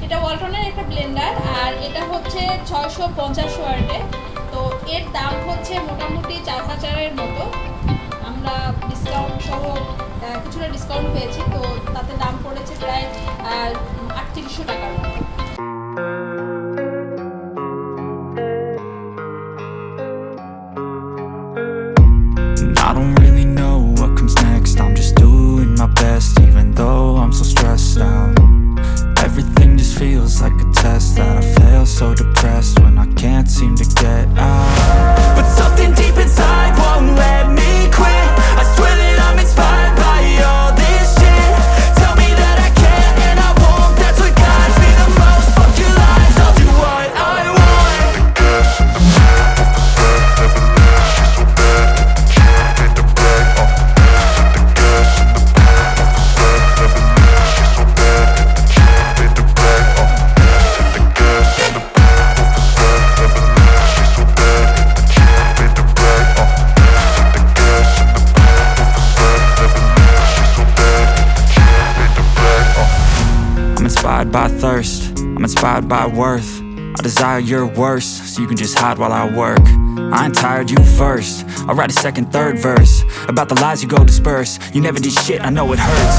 এটা ওয়ালটনের একটা ব্লেন্ডার, আর এটা হচ্ছে 650 ওয়াটের। তো এর দাম হচ্ছে মোটামুটি 4000-এর মতো। আমরা ডিসকাউন্ট সহ কিছুটা ডিসকাউন্ট পেয়েছি, তো তাতে দাম পড়েছে প্রায় 3800 টাকার মতো। I don't really know what comes next. I'm just doing my best, even though I'm so stressed out. Everything just feels like a test that I fail, so depressed when I can't seem to get out. But something deep inside won't let me quit. I swear that I'm inspired by all this shit. Tell me that I can't and I won't. That's what guides me the most. Fuck your lies, I'll do what I want. Inspired by thirst, I'm inspired by worth. I desire your worst, so you can just hide while I work. I ain't tired, you first. I'll write a second, third verse about the lies you go disperse. You never did shit, I know it hurts.